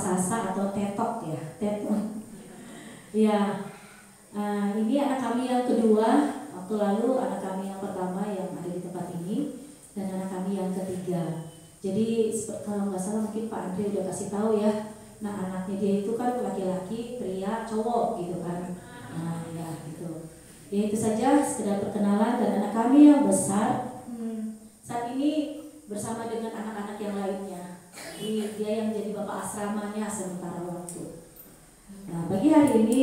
Sasa atau Tetok ya, Tetok. Ya, ini anak kami yang kedua. Waktu lalu anak kami yang pertama yang ada di tempat ini dan anak kami yang ketiga. Jadi kalau nggak salah mungkin Pak Andre udah kasih tahu ya. Nah anaknya dia itu kan laki-laki, pria, cowok gitu kan. Nah ya gitu. Ya itu saja sekedar perkenalan dan anak kami yang besar saat ini bersama dengan anak-anak yang lainnya. Jadi dia yang jadi bapak asramanya sementara waktu. Nah bagi hari ini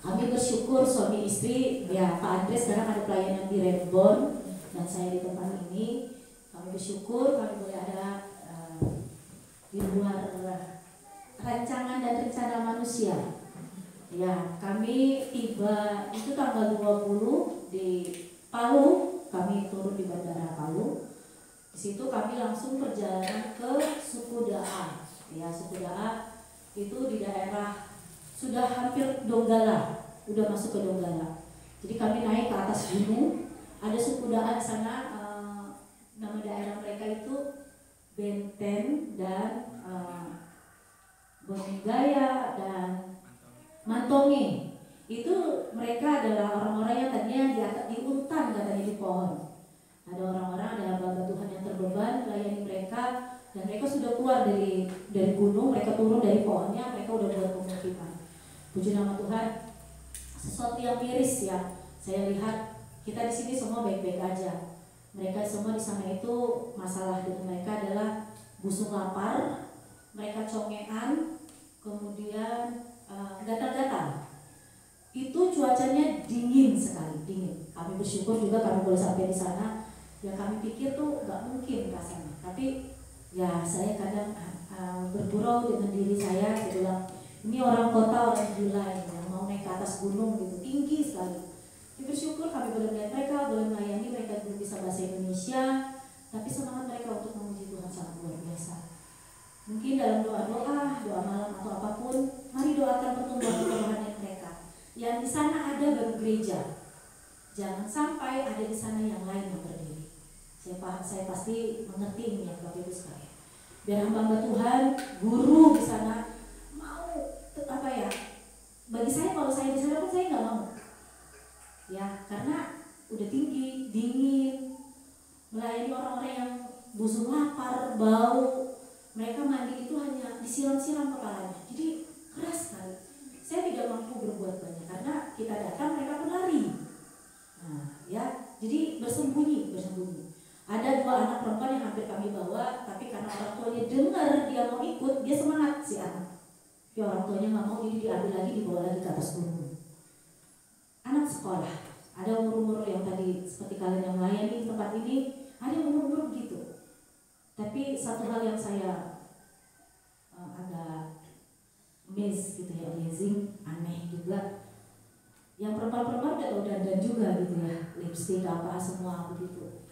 kami bersyukur suami istri ya Pak Andre sekarang ada pelayanan di Redbone dan saya di tempat ini. Kami bersyukur kami boleh ada di luar rancangan dan rencana manusia. Ya, kami tiba itu tanggal 20 di Palu, kami turun di Bandara Palu. Di situ kami langsung perjalanan ke Suku Daa. Ya, Suku Daa itu di daerah sudah hampir Donggala, udah masuk ke Donggala. Jadi kami naik ke atas gunung, ada Suku Daa di sana. Nama daerah mereka itu Benten dan Bonegaya dan Mantongi. Itu mereka adalah orang-orang yang tadinya di hutan katanya di pohon. Ada orang-orang, ada hamba Tuhan yang terbeban melayani mereka dan mereka sudah keluar dari gunung, mereka turun dari pohonnya, mereka udah buat pemukiman. Puji nama Tuhan. Sesuatu yang miris ya. Saya lihat kita di sini semua baik-baik aja. Mereka semua di sana itu masalah dengan mereka adalah busung lapar, mereka congean, kemudian gatal-gatal. Itu cuacanya dingin sekali, dingin. Kami bersyukur juga kami boleh sampai di sana. Ya kami pikir tuh nggak mungkin rasanya. Tapi ya saya kadang bergurau dengan diri saya, saya bilang ini orang kota, orang gila yang mau naik ke atas gunung gitu, tinggi sekali. Bersyukur kami boleh melihat mereka, boleh melayani mereka belum bisa bahasa Indonesia, tapi semangat mereka untuk memuji Tuhan sangat luar biasa. Mungkin dalam doa-doa, doa malam atau apapun, mari doakan pertumbuhan kerohanian mereka. Yang di sana ada baru gereja, jangan sampai ada di sana yang lain yang berdiri. Saya pasti mengerti ini ya Bapak Ibu sekalian. Biar hamba Tuhan, guru di sana mau apa ya? Bagi saya kalau saya di sana pun saya nggak mau. Ya, karena udah tinggi, dingin, melayani orang-orang yang busung lapar, bau, mereka mandi itu hanya disiram-siram kepalanya, jadi keras sekali. Saya tidak mampu berbuat banyak karena kita datang mereka pun lari. Nah, ya, jadi bersembunyi. Ada 2 anak perempuan yang hampir kami bawa, tapi karena orang tuanya dengar dia mau ikut, dia semangat si anak. Tapi orang tuanya nggak mau, jadi diambil lagi, dibawa lagi ke atas gunung. Anak sekolah, ada umur-umur yang tadi seperti kalian yang melayani di tempat ini, ada yang umur-umur begitu. Tapi satu hal yang saya agak miss gitu ya, amazing, aneh juga. Yang perempuan-perempuan udah dandan juga gitu ya, lipstick apa semua begitu.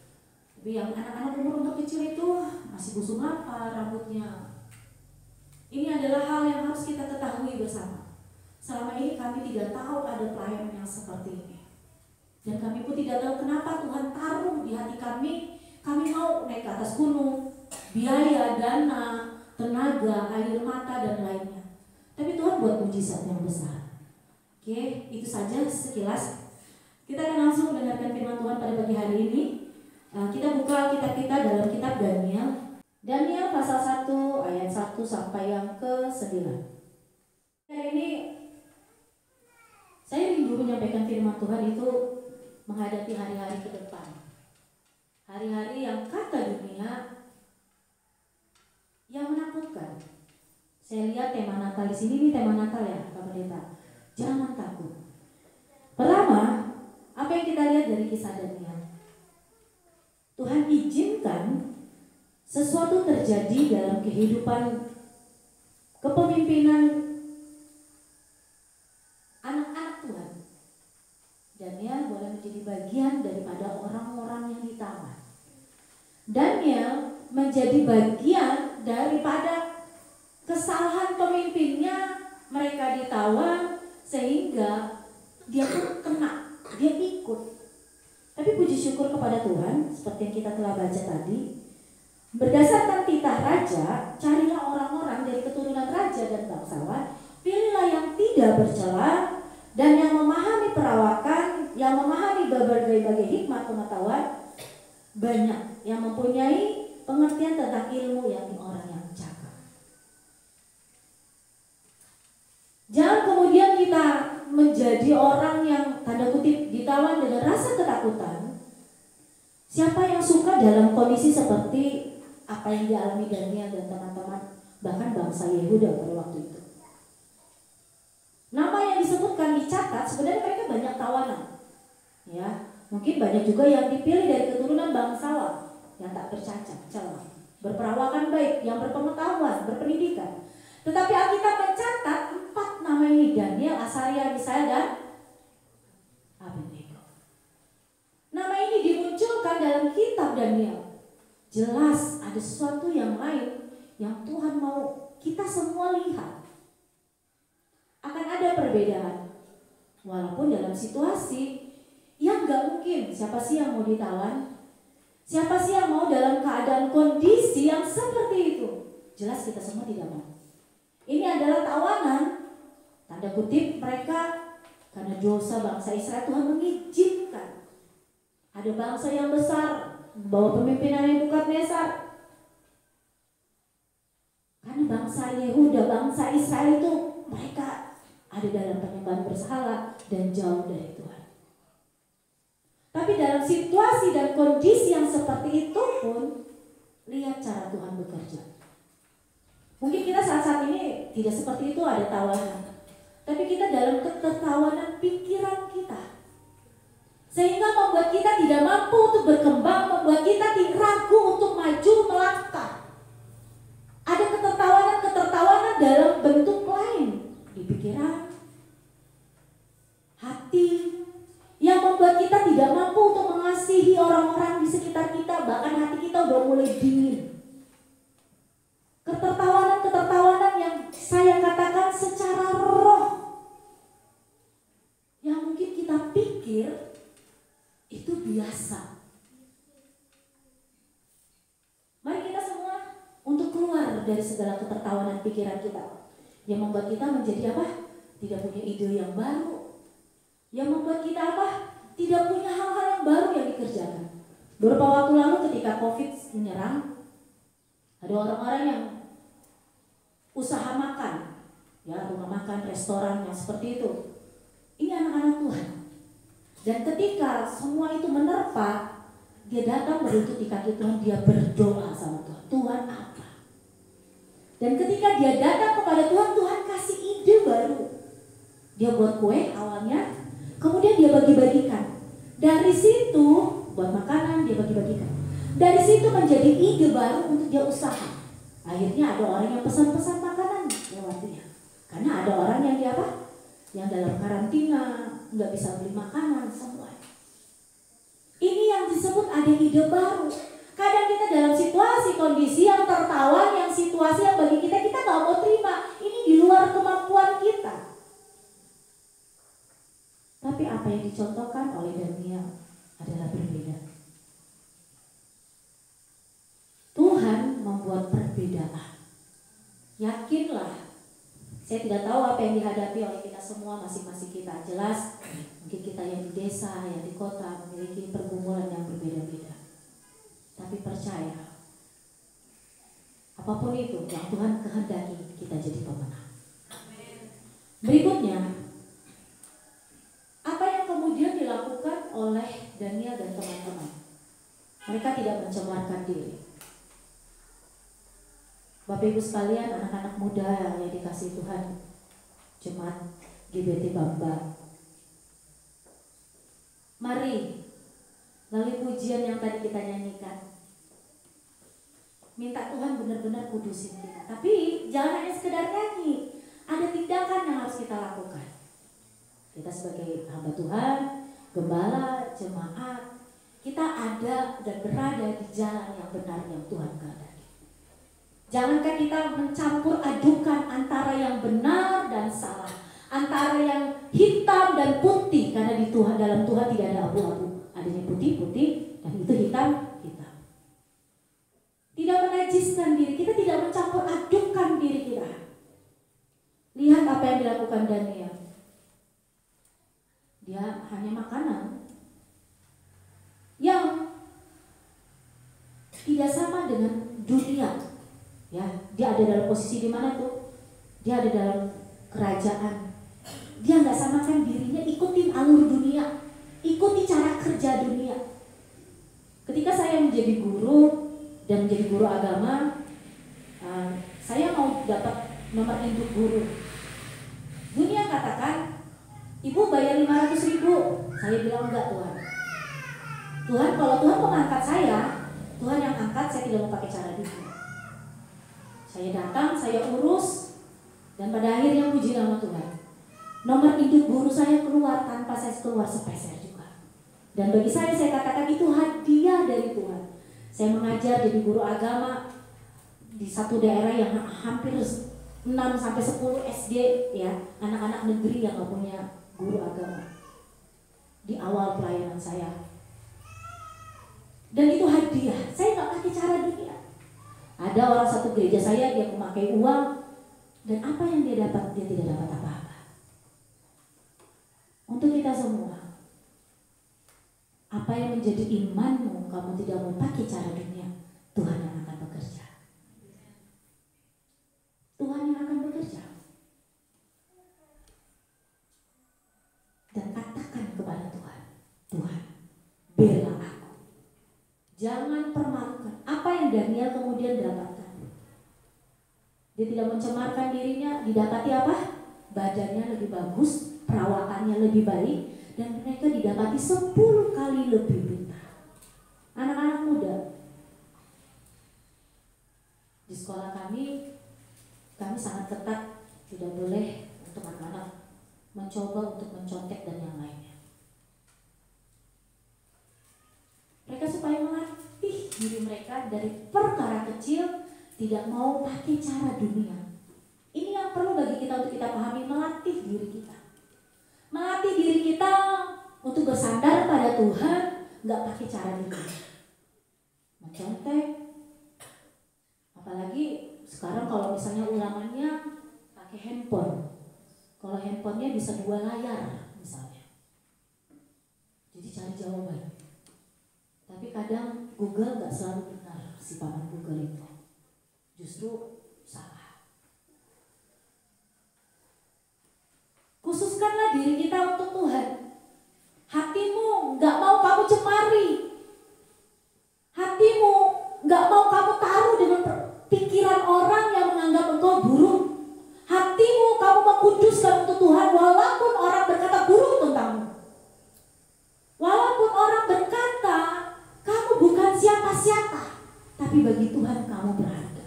Tapi yang anak-anak umur kecil itu masih busung lapar rambutnya. Ini adalah hal yang harus kita ketahui bersama. Selama ini kami tidak tahu ada pelayanan yang seperti ini. Dan kami pun tidak tahu kenapa Tuhan taruh di hati kami. Kami mau naik ke atas gunung, biaya, dana, tenaga, air mata, dan lainnya. Tapi Tuhan buat mujizat yang besar. Oke, itu saja sekilas. Kita akan langsung mendengarkan firman Tuhan pada pagi hari ini. Kita buka kitab kita dalam kitab Daniel. Daniel pasal 1 ayat 1 sampai yang ke-9. Hari ini saya rindu menyampaikan firman Tuhan itu menghadapi hari-hari ke depan. Hari-hari yang kata dunia yang menakutkan. Saya lihat tema Natal di sini, ini tema Natal ya, Pak Pendeta. Jangan takut. Pertama, apa yang kita lihat dari kisah Daniel? Tuhan izinkan sesuatu terjadi dalam kehidupan kepemimpinan anak-anak Tuhan. Daniel boleh menjadi bagian daripada orang-orang yang ditawan. Daniel menjadi bagian daripada kesalahan pemimpinnya, mereka ditawan sehingga dia pun kena, dia ikut. Tapi puji syukur kepada Tuhan, seperti yang kita telah baca tadi, Berdasarkan titah raja, carilah orang-orang dari keturunan raja dan bangsawan, pilihlah yang tidak bercela dan yang memahami perawakan, yang memahami berbagai hikmat pengetahuan, banyak yang mempunyai pengertian tentang ilmu, yakni orang yang cakap. Jangan kemudian kita menjadi orang yang tanda kutip ditawan dengan rasa ketakutan. Siapa yang suka dalam kondisi seperti apa yang dialami Daniel dan teman-teman, bahkan bangsa Yehuda pada waktu itu? Nama yang disebutkan dicatat, sebenarnya mereka banyak tawanan. Ya, mungkin banyak juga yang dipilih dari keturunan bangsawan yang tak bercacat celah, berperawakan baik, yang berpengetahuan, berpendidikan. Tetapi Alkitab mencatat 4 nama ini: Daniel, Asaria, Misael, dan Abednego. Nama ini dimunculkan dalam kitab Daniel. Jelas ada sesuatu yang lain yang Tuhan mau kita semua lihat. Akan ada perbedaan. Walaupun dalam situasi yang gak mungkin, siapa sih yang mau ditawan? Siapa sih yang mau dalam keadaan kondisi yang seperti itu? Jelas kita semua tidak mau. Ini adalah tawanan, tanda kutip, mereka karena dosa bangsa Israel. Tuhan mengizinkan ada bangsa yang besar bawa pemimpinan Nebukadnezar. Karena bangsa Yehuda, bangsa Israel itu mereka ada dalam penyembahan berhala dan jauh dari Tuhan. Tapi dalam situasi dan kondisi yang seperti itu pun, lihat cara Tuhan bekerja. Mungkin kita saat ini tidak seperti itu, ada tawanan. Tapi kita dalam ketertawanan pikiran kita, sehingga membuat kita tidak mampu untuk berkembang, membuat kita ragu untuk maju melangkah. Ada ketertawanan dalam bentuk lain, di pikiran, hati, yang membuat kita tidak mampu untuk mengasihi orang-orang di sekitar kita, bahkan hati kita udah mulai dingin. Ketertawanan yang saya katakan secara roh, yang mungkin kita pikir itu biasa. Mari kita semua untuk keluar dari segala ketertawanan pikiran kita yang membuat kita menjadi apa? Tidak punya ide yang baru, yang membuat kita apa? Tidak punya hal-hal yang baru yang dikerjakan. Beberapa waktu lalu ketika COVID menyerang, ada orang-orang yang usaha makan, ya, rumah makan, restoran yang seperti itu. Ini anak-anak Tuhan. Dan ketika semua itu menerpa, dia datang berlutut di kaki Tuhan, dia berdoa sama Tuhan. Tuhan apa? Dan ketika dia datang kepada Tuhan, Tuhan kasih ide baru. Dia buat kue awalnya, kemudian dia bagi-bagikan. Dari situ, buat makanan dia bagi-bagikan. Dari situ menjadi ide baru untuk dia usaha. Akhirnya ada orang yang pesan-pesan makanan lewat dia. Karena ada orang yang dia apa? Yang dalam karantina, nggak bisa beli makanan, semua. Ini yang disebut ada ide baru. Kadang kita dalam situasi, kondisi yang tertawan, yang situasi yang bagi kita nggak mau terima. Ini di luar kemampuan kita. Tapi apa yang dicontohkan oleh Daniel adalah berbeda. Tuhan membuat perbedaan. Yakinlah, saya tidak tahu apa yang dihadapi oleh kita semua, masing-masing kita. Jelas, mungkin kita yang di desa, yang di kota memiliki pergumulan yang berbeda-beda. Tapi percaya, apapun itu yang Tuhan kehendaki, kita jadi pemenang. Berikutnya, apa yang kemudian dilakukan oleh Daniel dan teman-teman? Mereka tidak mencemarkan diri. Bapak Ibu sekalian, anak-anak muda yang dikasihi Tuhan, Jemaat GBT Bamba, mari melalui pujian yang tadi kita nyanyikan, minta Tuhan benar-benar kudusin kita. Tapi jangan hanya sekedar nyanyi, ada tindakan yang harus kita lakukan. Kita sebagai hamba Tuhan, gembala, jemaat, kita ada dan berada di jalan yang benar yang Tuhan kehendaki. Jangankan kita mencampur adukan antara yang benar dan salah, antara yang hitam dan putih, karena di Tuhan, dalam Tuhan tidak ada abu-abu, adanya putih-putih dan itu hitam. Tidak hanya makanan yang tidak sama dengan dunia. Ya, dia ada dalam posisi di mana tuh? Dia ada dalam kerajaan. Dia nggak samakan dirinya ikutin alur dunia, ikuti cara kerja dunia. Ketika saya menjadi guru dan menjadi guru agama, saya mau dapat nomor induk guru. Dunia katakan, ibu bayar 500.000. Saya bilang enggak Tuhan. Tuhan, kalau Tuhan mau angkat saya, Tuhan yang angkat, saya tidak mau pakai cara dunia. Saya datang, saya urus, dan pada akhirnya puji nama Tuhan. Nomor induk guru saya keluar tanpa saya keluar sepeser juga. Dan bagi saya katakan itu hadiah dari Tuhan. Saya mengajar jadi guru agama di satu daerah yang hampir 6-10 SD, ya, anak-anak negeri yang gak punya guru agama di awal pelayanan saya. Dan itu hadiah. Saya gak pakai cara dunia. Ada orang satu gereja saya, dia memakai uang, dan apa yang dia dapat? Dia tidak dapat apa-apa. Untuk kita semua, apa yang menjadi imanmu, kamu tidak mau pakai cara dunia, Tuhan yang akan bekerja. Tuhan yang akan bekerja. Dan katakan kepada Tuhan, Tuhan, bela aku. Jangan permalukan. Apa yang Daniel kemudian dapatkan? Dia tidak mencemarkan dirinya, didapati apa? Badannya lebih bagus, perawakannya lebih baik, dan mereka didapati 10 kali lebih pintar. Anak-anak muda di sekolah kami sangat ketat, tidak boleh untuk anak-anak mencoba untuk mencontek dan yang lainnya. Mereka supaya melatih diri mereka dari perkara kecil, tidak mau pakai cara dunia. Ini yang perlu bagi kita untuk kita pahami, melatih diri kita. Melatih diri kita untuk bersandar pada Tuhan, nggak pakai cara dunia. Mencontek, apalagi sekarang kalau misalnya ulangannya pakai handphone. Kalau handphonenya bisa 2 layar misalnya. Jadi cari jawaban. Tapi kadang Google nggak selalu benar, si paman Google itu. Justru salah. Khususkanlah diri kita untuk Tuhan. Hatimu nggak mau kamu cemari. Hatimu nggak mau kamu taruh dengan pikiran orang yang menganggap engkau buruk. Hatimu kamu mengkuduskan untuk Tuhan, walaupun orang berkata buruk tentangmu. Walaupun orang berkata kamu bukan siapa-siapa, tapi bagi Tuhan kamu berharga.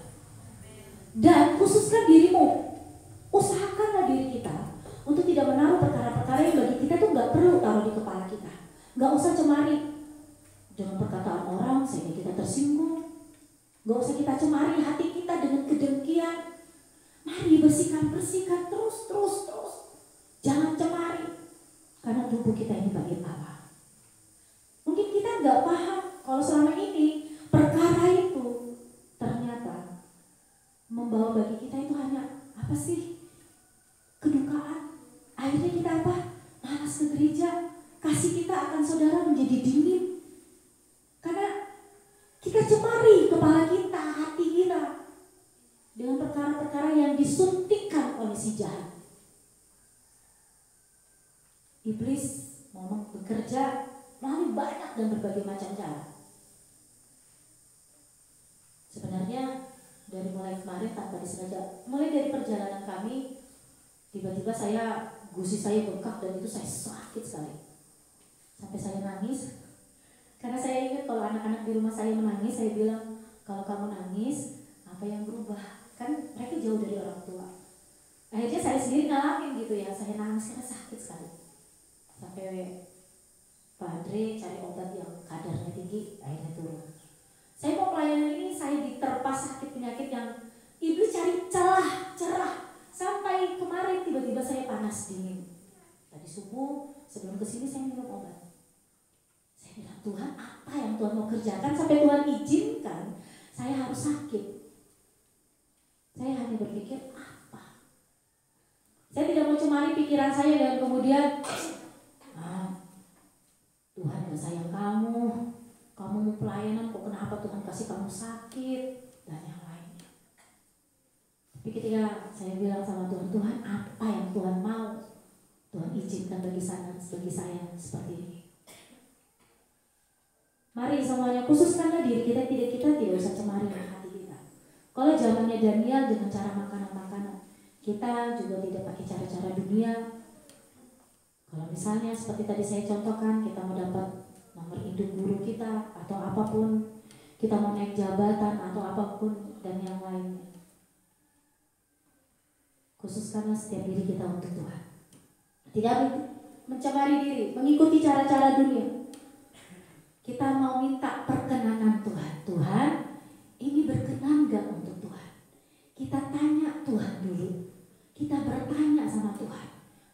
Dan khususkan dirimu. Usahakanlah diri kita untuk tidak menaruh perkara-perkara yang bagi kita tuh gak perlu taruh di kepala kita. Gak usah cemari dengan perkataan orang sehingga kita tersinggung. Gak usah kita cemari hati kita dengan kedengkian. Mari bersihkan terus. Jangan cemari. Karena tubuh kita ini bagi Allah. Mungkin kita gak paham kalau selama ini perkara itu ternyata membawa bagi kita itu hanya apa sih? Kedukaan. Akhirnya kita apa? Malas ke gereja. Kasih kita akan saudara menjadi dingin. Karena kita cemari kepala kita, hati kita dengan perkara-perkara yang disuntikkan oleh si jahat. Iblis mau bekerja melalui banyak dan berbagai macam cara. Sebenarnya dari mulai kemarin tanpa disengaja, mulai dari perjalanan kami, tiba-tiba gusi saya bengkak dan itu saya sakit sekali. Sampai saya nangis. Karena saya ingat kalau anak-anak di rumah saya menangis, saya bilang, kalau kamu nangis, apa yang berubah? Kan mereka jauh dari orang tua. Akhirnya saya sendiri ngalamin gitu ya, saya nangis karena sakit sekali. Sampai Pak Andre cari obat yang kadarnya tinggi, akhirnya turun. Saya mau pelayanan ini, saya diterpa sakit penyakit yang iblis cari celah, cerah. Sampai kemarin tiba-tiba saya panas dingin. Tadi subuh sebelum kesini saya minum obat. Saya bilang, Tuhan apa yang Tuhan mau kerjakan sampai Tuhan izinkan saya harus sakit. Saya hanya berpikir apa? Saya tidak mau cemari pikiran saya dan kemudian pelayanan, kok kenapa Tuhan kasih kamu sakit, dan yang lainnya. Tapi ketika saya bilang sama Tuhan, Tuhan apa yang Tuhan mau, Tuhan izinkan bagi saya seperti ini. Mari semuanya khususkanlah diri kita tidak usah cemari hati kita. Kalau zamannya Daniel dengan cara makanan-makanan, kita juga tidak pakai cara-cara dunia. Kalau misalnya seperti tadi saya contohkan, kita mau dapat nomor induk guru kita atau apapun, kita mau naik jabatan atau apapun dan yang lainnya. Khususkanlah setiap diri kita untuk Tuhan. Tidak mencemari diri, mengikuti cara-cara dunia. Kita mau minta perkenanan Tuhan. Tuhan, ini berkenan gak untuk Tuhan? Kita tanya Tuhan dulu. Kita bertanya sama Tuhan.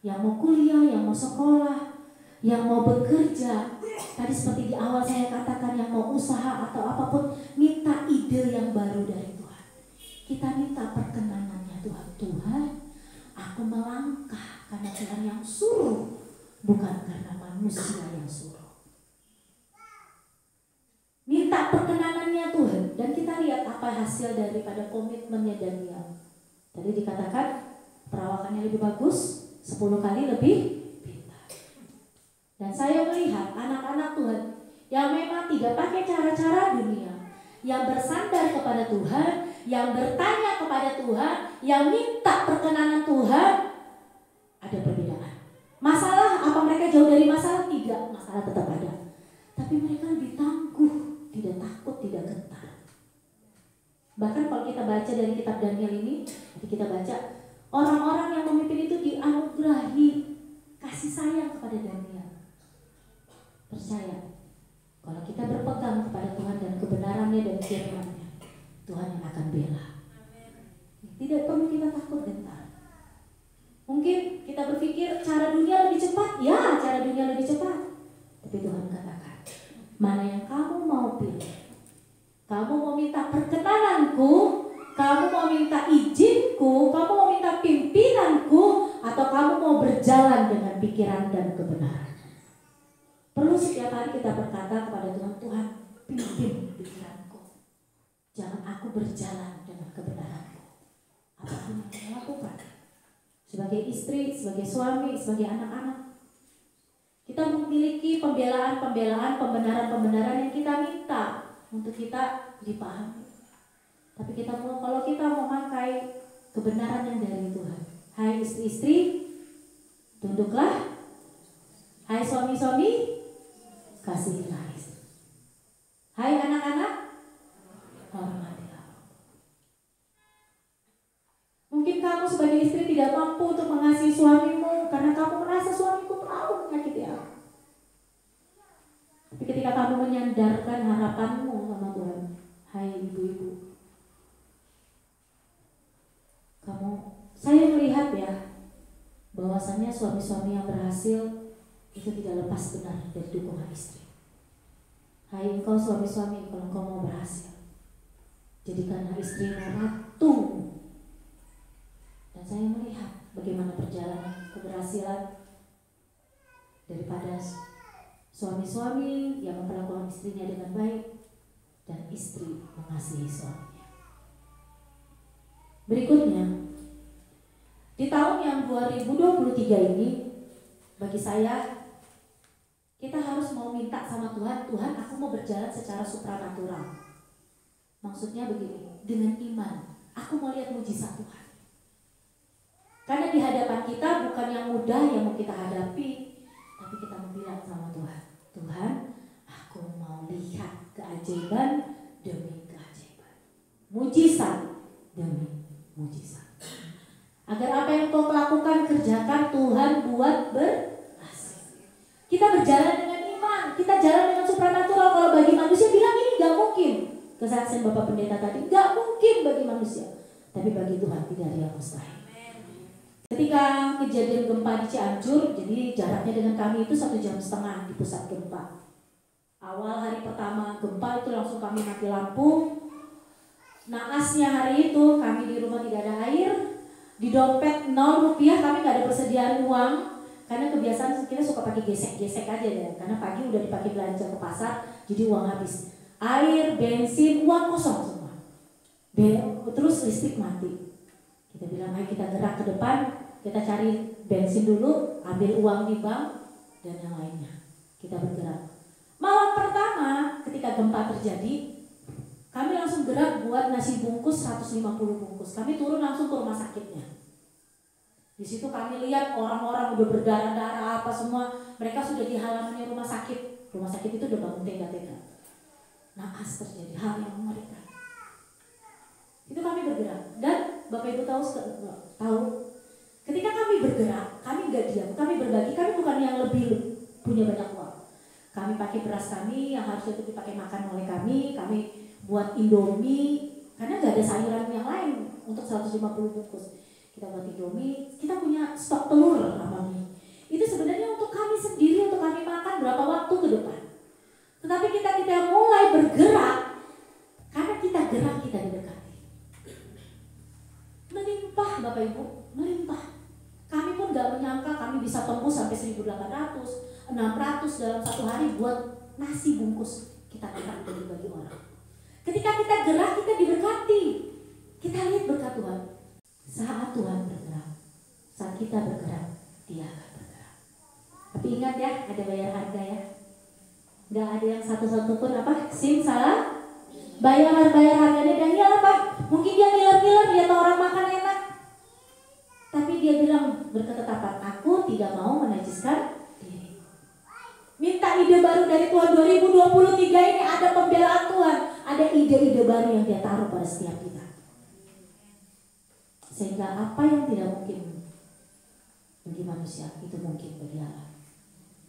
Yang mau kuliah, yang mau sekolah, yang mau bekerja. Tadi seperti di awal saya katakan, yang mau usaha atau apapun, minta ide yang baru dari Tuhan. Kita minta perkenanannya Tuhan. Tuhan, aku melangkah karena Tuhan yang suruh, bukan karena manusia yang suruh. Minta perkenanannya Tuhan. Dan kita lihat apa hasil daripada komitmennya Daniel. Tadi dikatakan perawakannya lebih bagus, 10 kali lebih pintar. Dan saya melihat anak-anak Tuhan yang memang tidak pakai cara-cara dunia, yang bersandar kepada Tuhan, yang bertanya kepada Tuhan, yang minta perkenanan Tuhan, ada perbedaan. Masalah apa mereka jauh dari masalah? Tidak, masalah tetap ada. Tapi mereka lebih tangguh, tidak takut, tidak gentar. Bahkan kalau kita baca dari kitab Daniel ini, kita baca orang-orang yang memimpin itu dianugerahi kasih sayang kepada Daniel. Percaya, kalau kita berpegang kepada Tuhan dan kebenarannya dan firman-Nya, Tuhan yang akan bela. Tidak perlu kita takut gentar. Mungkin kita berpikir cara dunia lebih cepat, ya cara dunia lebih cepat. Tapi Tuhan katakan, mana yang kamu mau pilih? Kamu mau minta perkenananku, kamu mau minta izinku, kamu mau minta pimpinanku, atau kamu mau berjalan dengan pikiran dan kebenaran? Perlu setiap hari kita berkata kepada Tuhan, Tuhan pimpin pikiranku, jangan aku berjalan dengan kebenaranku. Apapun yang saya lakukan, sebagai istri, sebagai suami, sebagai anak-anak, kita memiliki pembelaan-pembelaan, pembenaran-pembenaran yang kita minta untuk kita dipahami. Tapi kalau kita memakai kebenaran yang dari Tuhan, hai istri-istri, tunduklah. Hai suami-suami, kasihilah istri. Hai anak-anak, hormatilah. Mungkin kamu sebagai istri tidak mampu untuk mengasihi suamimu karena kamu merasa suamiku terlalu menyakiti aku. Tapi ketika kamu menyandarkan harapanmu sama Tuhan, hai ibu-ibu, saya melihat ya, bahwasannya suami-suami yang berhasil itu tidak lepas benar dari dukungan istri. Hai engkau suami-suami, kalau engkau mau berhasil, jadikanlah istrimu ratu. Dan saya melihat bagaimana perjalanan keberhasilan daripada suami-suami yang memperlakukan istrinya dengan baik dan istri mengasihi suaminya. Berikutnya, di tahun yang 2023 ini, bagi saya, kita harus mau minta sama Tuhan, Tuhan aku mau berjalan secara supranatural. Maksudnya begini, dengan iman, aku mau lihat mujizat Tuhan. Karena di hadapan kita bukan yang mudah yang mau kita hadapi, tapi kita mau bilang sama Tuhan, Tuhan, aku mau lihat keajaiban demi keajaiban, mujizat demi mujizat. Agar apa yang kau lakukan, kerjakan, Tuhan buat berhasil. Kita berjalan dengan iman, kita jalan dengan supranatural. Kalau bagi manusia bilang ini gak mungkin, kesaksian Bapak Pendeta tadi, gak mungkin bagi manusia, tapi bagi Tuhan tidak ada yang mustahil. Ketika kejadian gempa di Cianjur, jadi jaraknya dengan kami itu 1,5 jam di pusat gempa. Awal hari pertama gempa itu langsung kami mati lampu. Naasnya hari itu kami di rumah tidak ada air, di dompet 0 rupiah, kami gak ada persediaan uang. Karena kebiasaan kita suka pakai gesek-gesek aja ya, karena pagi udah dipakai belanja ke pasar, jadi uang habis. Air, bensin, uang kosong semua. Terus listrik mati. Kita bilang, ayo kita gerak ke depan, kita cari bensin dulu, ambil uang di bank, dan yang lainnya. Kita bergerak. Malam pertama ketika gempa terjadi, kami langsung gerak buat nasi bungkus 150 bungkus. Kami turun langsung ke rumah sakitnya. Di situ kami lihat orang-orang udah berdarah-darah apa semua. Mereka sudah di halamannya rumah sakit. Rumah sakit itu udah bangun tenda-tenda. Naas terjadi hal yang mengerikan. Itu kami bergerak. Dan Bapak Ibu tahu, ketika kami bergerak, kami gak diam, kami berbagi. Kami bukan yang lebih punya banyak uang. Kami pakai beras kami yang harusnya itu dipakai makan oleh kami. Kami buat Indomie karena gak ada sayuran yang lain untuk 150 bungkus. Kita buat Indomie, kita punya stok telur sama mie. Itu sebenarnya untuk kami sendiri, untuk kami makan berapa waktu ke depan. Tetapi kita mulai bergerak, karena kita gerak kita diberkati. Melimpah Bapak Ibu, melimpah. Kami pun gak menyangka kami bisa tembus sampai 1.800, 600 dalam satu hari buat nasi bungkus. Kita gerak bagi orang. Ketika kita gerak kita diberkati. Kita lihat berkat Tuhan. Saat Tuhan bergerak, saat kita bergerak, Dia akan bergerak. Tapi ingat ya, ada bayar harga ya. Gak ada yang satu-satu pun SIM salah bayar harganya. Daniel mungkin dia ngiler-ngiler, dia tahu orang makan enak, tapi dia bilang berketetapan, aku tidak mau menajiskan diri. Minta ide baru dari Tuhan. 2023 ini ada pembelaan Tuhan, ada ide-ide baru yang Dia taruh pada setiap kita. Sehingga apa yang tidak mungkin bagi manusia itu mungkin bagi Allah.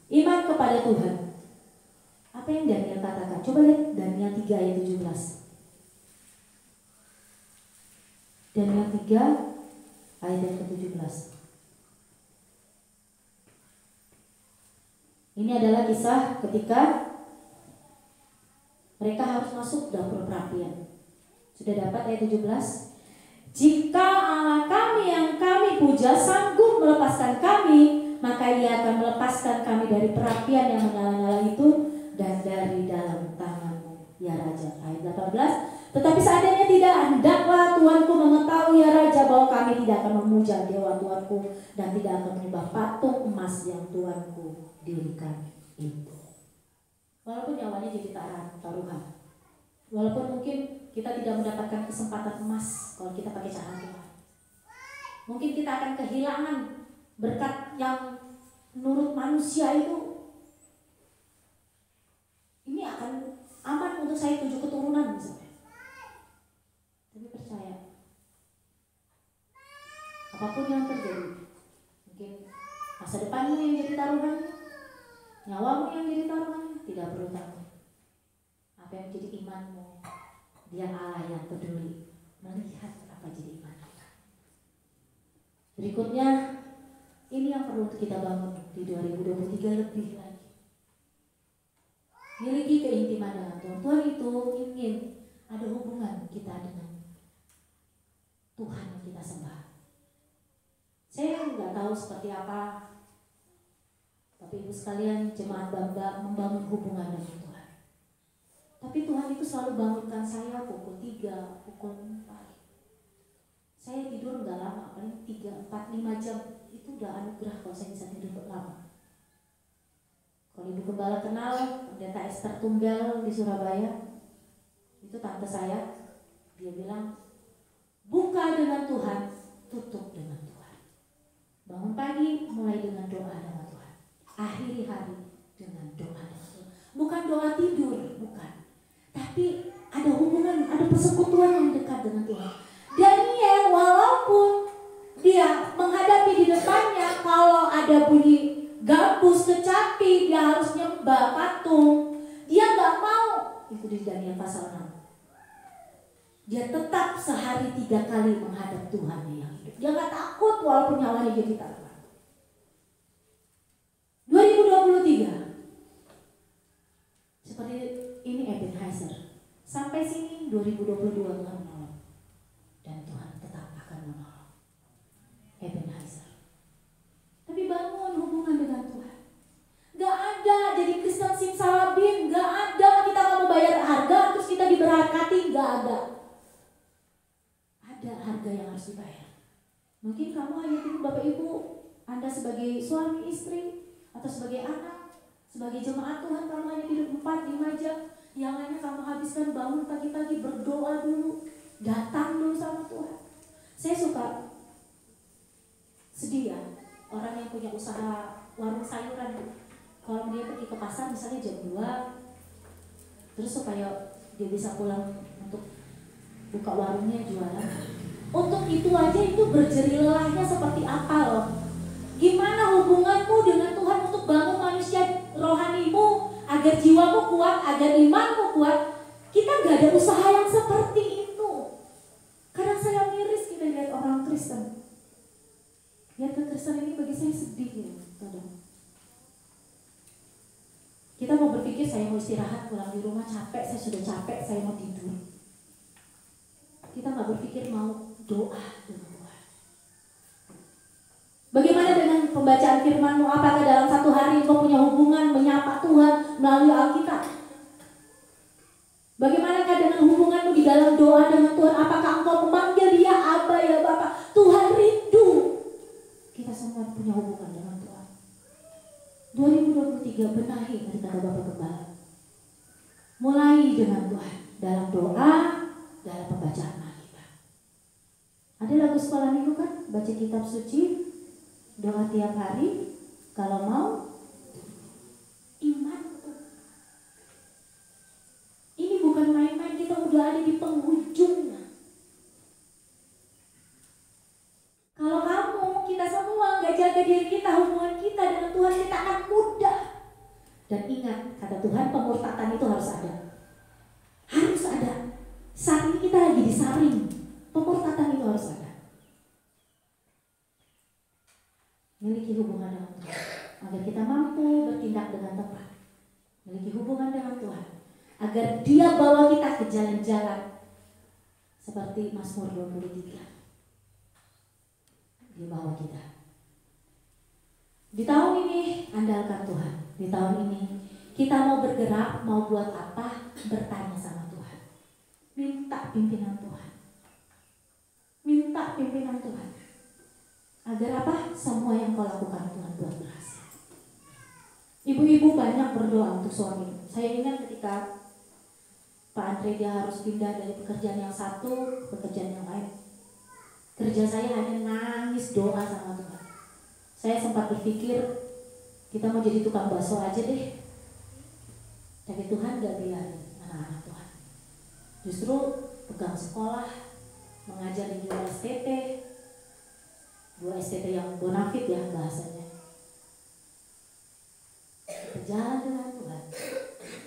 Iman kepada Tuhan. Apa yang Daniel katakan? Coba lihat Daniel 3 ayat 17. Daniel 3 ayat yang ke-17. Ini adalah kisah ketika mereka harus masuk dapur perapian. Sudah dapat ayat 17? Jika Allah kami yang kami puja sanggup melepaskan kami, maka Ia akan melepaskan kami dari perapian yang menyala-nyala itu dan dari dalam tangan-Mu, ya Raja. Ayat 18. Tetapi seandainya tidak, hendaklah Tuanku mengetahui ya Raja bahwa kami tidak akan memuja dewa Tuanku dan tidak akan menyembah patung emas yang Tuanku dirikan itu. Walaupun nyawanya jadi taruhan, walaupun mungkin kita tidak mendapatkan kesempatan emas kalau kita pakai cara Tuhan, mungkin kita akan kehilangan berkat yang menurut manusia itu ini akan aman untuk saya 7 keturunan misalnya. Tapi percaya, apapun yang terjadi, mungkin masa depanmu yang jadi taruhan, nyawamu yang jadi taruhan, tidak perlu takut. Apa yang jadi imanmu, Dia Allah yang peduli melihat apa jadi iman kita. Berikutnya, ini yang perlu kita bangun di 2023 lebih lagi. Miliki keintiman dengan Tuhan. Tuhan itu ingin ada hubungan kita dengan Tuhan yang kita sembah. Saya nggak tahu seperti apa, tapi ibu sekalian, jemaat Bangga membangun hubungan dengan Tuhan. Tapi Tuhan itu selalu bangunkan saya pukul 3, pukul 4. Saya tidur nggak lama, paling 3, 4, 5 jam. Itu udah anugerah kalau saya bisa tidur lama. Kalau Ibu Gembala kenal Pendeta Esther Tunggal di Surabaya, itu tante saya, dia bilang, buka dengan Tuhan, tutup dengan Tuhan. Bangun pagi mulai dengan doa dengan Tuhan, akhiri hari dengan doa dengan Tuhan. Bukan doa tidur, bukan, tapi ada hubungan, ada persekutuan yang dekat dengan Tuhan. Daniel walaupun dia menghadapi di depannya, kalau ada bunyi gambus, kecapi, dia harus nyembah patung, dia gak mau. Itu di Daniel pasal 6. Dia tetap sehari 3 kali menghadap Tuhan yang hidup. Dia gak takut walaupun nyawanya jadi taruhan. 2023 seperti ini Ebenezer. Sampai sini 2022 Tuhan menolong, dan Tuhan tetap akan menolong Ebenezer. Tapi bangun hubungan dengan Tuhan. Gak ada jadi Kristen simsalabim, gak ada kita gak mau bayar harga mungkin Bapak Ibu, Anda sebagai suami istri atau sebagai anak, sebagai jemaat Tuhan, kamu hanya hidup 4-5 jam. Yang lainnya kamu habiskan bangun pagi-pagi berdoa dulu, datang dulu sama Tuhan. Saya suka sedih ya, orang yang punya usaha warung sayuran. Kalau dia pergi ke pasar misalnya jam 2, terus supaya dia bisa pulang untuk buka warungnya jualan. Untuk itu aja itu berjerih lelahnya seperti apa loh. Gimana hubunganmu dengan Tuhan untuk bangun manusia rohanimu agar jiwamu kuat, agar imanmu kuat? Kita gak ada usaha yang seperti itu. Kadang saya miris kita lihat orang Kristen. Lihat kekristenan ini bagi saya sedih ya, kadang. Kita mau berpikir saya mau istirahat, pulang di rumah capek, saya sudah capek, saya mau tidur. Kita gak berpikir mau doa dengan Tuhan. Bagaimana dengan pembacaan firman-Mu? Apakah dalam satu hari engkau punya hubungan menyapa Tuhan melalui Alkitab? Bagaimanakah dengan hubunganmu di dalam doa dengan Tuhan? Apakah engkau memanggil Dia Aba ya Bapa? Tuhan rindu kita semua punya hubungan dengan Tuhan. 2023 benahi dari kata Bapak Gembala. Mulai dengan Tuhan dalam doa, dalam pembacaan Alkitab. Ada lagu sekolah minggu kan? Baca kitab suci, doa tiap hari, kalau mau iman. Ini bukan main-main, kita udah ada di penghujungnya. Kalau kamu, kita semua gak jaga diri kita, hubungan kita dengan Tuhan, kita akan mudah. Dan ingat, kata Tuhan, pemurtatan itu harus ada. Harus ada. Saat ini kita lagi disaring, pemurtatan itu harus ada. Miliki hubungan dengan Tuhan agar kita mampu bertindak dengan tepat. Miliki hubungan dengan Tuhan agar Dia bawa kita ke jalan-jalan seperti Mazmur 23. Dia bawa kita. Di tahun ini andalkan Tuhan. Di tahun ini kita mau bergerak, mau buat apa, bertanya sama Tuhan. Minta pimpinan Tuhan. Minta pimpinan Tuhan. Agar apa? Semua yang kau lakukan Tuhan buat berhasil. Ibu-ibu banyak berdoa untuk suami. Saya ingat ketika Pak Andre dia harus pindah dari pekerjaan yang satu ke pekerjaan yang lain. Kerja saya hanya nangis doa sama Tuhan. Saya sempat berpikir kita mau jadi tukang bakso aja deh. Tapi Tuhan gak biarin anak-anak Tuhan. Justru pegang sekolah, mengajar di 2 STT. 2 STT yang bonafit ya bahasanya. Berjalan dengan Tuhan.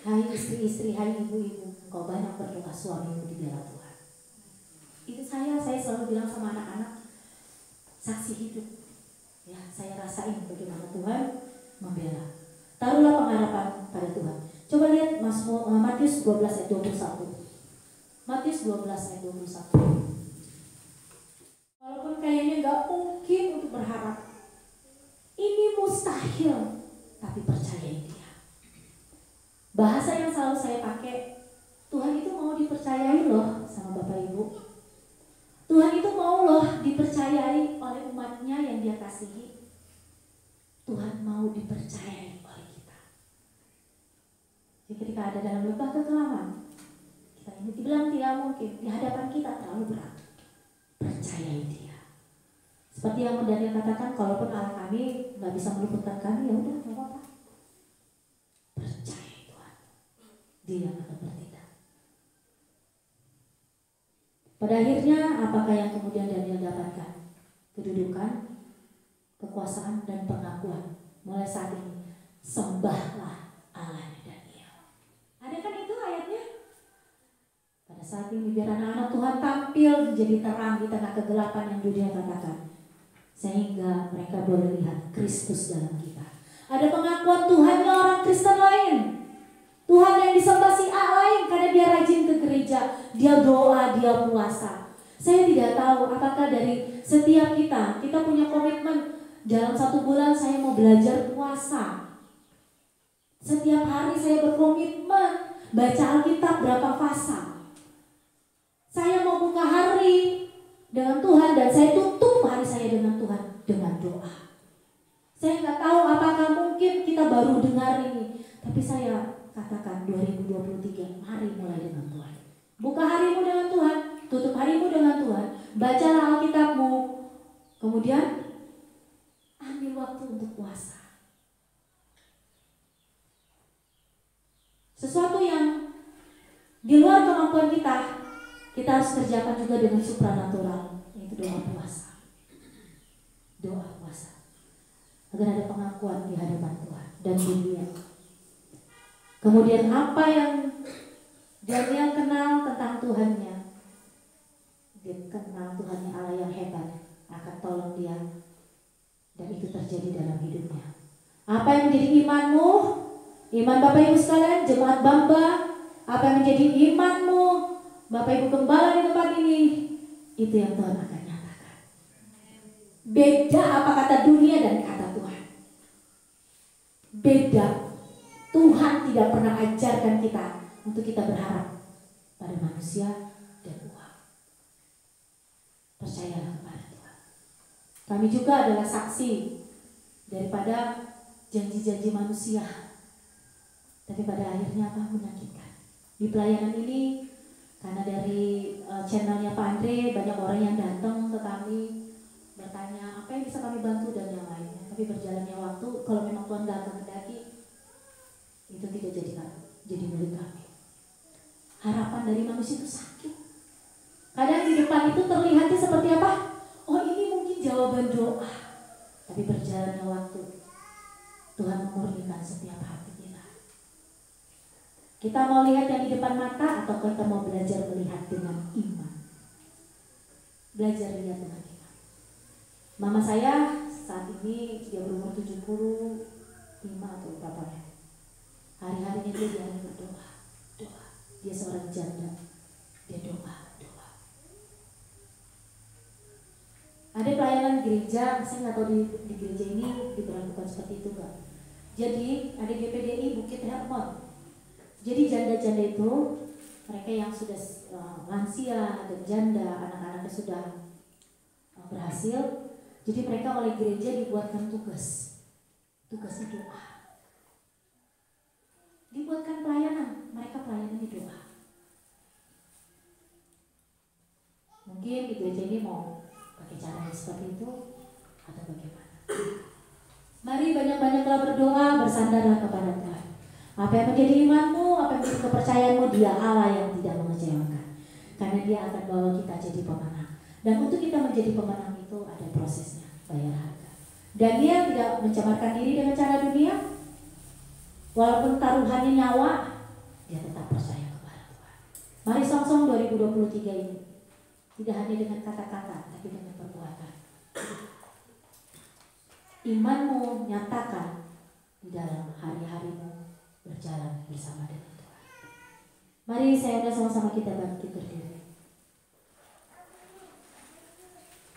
Hai istri-istri, hai ibu-ibu, engkau banyak berdoa suamimu dibela Tuhan. Itu saya selalu bilang sama anak-anak, saksi hidup. Ya, saya rasain bagaimana Tuhan membela. Taruhlah pengharapan pada Tuhan. Coba lihat Matius 12 ayat 21. Matius 12 ayat 21. Walaupun kayaknya gak mungkin untuk berharap, ini mustahil, tapi percayai Dia. Bahasa yang selalu saya pakai, Tuhan itu mau dipercayai loh sama Bapak Ibu. Tuhan itu mau loh dipercayai oleh umatnya yang Dia kasihi. Tuhan mau dipercayai oleh kita. Jadi ketika ada dalam lembah kekelaman, kita ini dibilang tidak mungkin, di hadapan kita terlalu berat. Percayai Dia. Seperti yang Daniel katakan, kalaupun Allah kami nggak bisa meluputkan kami, ya udah nggak apa-apa. Percayai Tuhan. Dia yang akan bertindak. Pada akhirnya apakah yang kemudian Daniel dapatkan? Kedudukan, kekuasaan dan pengakuan. Mulai saat ini sembahlah Allah Daniel. Ada kan itu ayatnya? Pada saat ini biar anak-anak Tuhan tampil menjadi terang di tengah kegelapan yang dunia katakan. Sehingga mereka boleh lihat Kristus dalam kita. Ada pengakuan Tuhan orang Kristen lain. Tuhan yang disembah si A lain karena dia rajin ke gereja, dia doa, dia puasa. Saya tidak tahu apakah dari setiap kita punya komitmen dalam 1 bulan saya mau belajar puasa. Setiap hari saya berkomitmen baca Alkitab berapa pasal. Saya mau buka hari dengan Tuhan dan saya tutup hari saya dengan Tuhan. dengan doa. Saya nggak tahu apakah mungkin kita baru dengar ini, tapi saya katakan 2023, mari mulai dengan Tuhan. Buka harimu dengan Tuhan, tutup harimu dengan Tuhan, bacalah Alkitabmu, kemudian ambil waktu untuk puasa. Sesuatu yang di luar kemampuan kita harus kerjakan juga dengan supranatural, yaitu doa puasa. Doa puasa. Agar ada pengakuan di hadapan Tuhan dan dunia. Kemudian apa yang Daniel kenal tentang Tuhannya, dia kenal Tuhannya Allah yang hebat, akan tolong dia, dan itu terjadi dalam hidupnya. Apa yang menjadi imanmu, iman Bapak Ibu sekalian, jemaat Bamba, apa yang menjadi imanmu, Bapak Ibu gembala di tempat ini, itu yang Tuhan akan nyatakan. Beda apa kata dunia dan kata Tuhan. Beda. Tuhan tidak pernah ajarkan kita untuk kita berharap pada manusia dan uang. Percayalah kepada Tuhan. Kami juga adalah saksi daripada janji-janji manusia, tapi pada akhirnya apa? Menyakitkan. Di pelayanan ini, karena dari channelnya Pak Andre, banyak orang yang datang ke kami bertanya apa yang bisa kami bantu dan yang lainnya. Tapi berjalannya waktu, kalau memang Tuhan gak kehendaki, itu tidak jadi milik kami. Harapan dari manusia itu sakit. Kadang di depan itu terlihatnya seperti apa? Oh, ini mungkin jawaban doa. Tapi berjalannya waktu, Tuhan memurnikan setiap hati kita. Kita mau lihat yang di depan mata atau kita mau belajar melihat dengan iman? Belajar lihat dengan iman. Mama saya saat ini dia berumur 75 atau berapa ya? Hari-harinya dia hanya berdoa, doa. Dia seorang janda, dia doa. Ada pelayanan gereja, saya nggak tahu di gereja ini diberlakukan seperti itu nggak. Jadi ada GPDI Bukit Hermon. Jadi janda-janda itu mereka yang sudah lansia dan janda, anak-anaknya sudah berhasil. Jadi mereka oleh gereja dibuatkan tugasnya doa. Dibuatkan pelayanan, mereka pelayanannya doa. Mungkin di gereja ini mau pakai cara seperti itu atau bagaimana? Mari banyak-banyaklah berdoa, bersandarlah kepada Tuhan. Apa yang menjadi imanmu, apa yang menjadi kepercayaanmu, Dia Allah yang tidak mengecewakan. Karena Dia akan bawa kita jadi pemenang. Dan untuk kita menjadi pemenang itu ada prosesnya, bayar harga. Dan Dia tidak mencemarkan diri dengan cara dunia. Walaupun taruhannya nyawa, dia tetap percaya kepada Tuhan. Mari song-song 2023 ini tidak hanya dengan kata-kata, tapi dengan perbuatan. Imanmu nyatakan di dalam hari-harimu berjalan bersama dengan Tuhan. Mari saya undang sama-sama kita bangkit berdiri.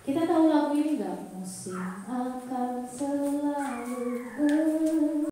Kita tahu lagu ini gak? Musim akan selalu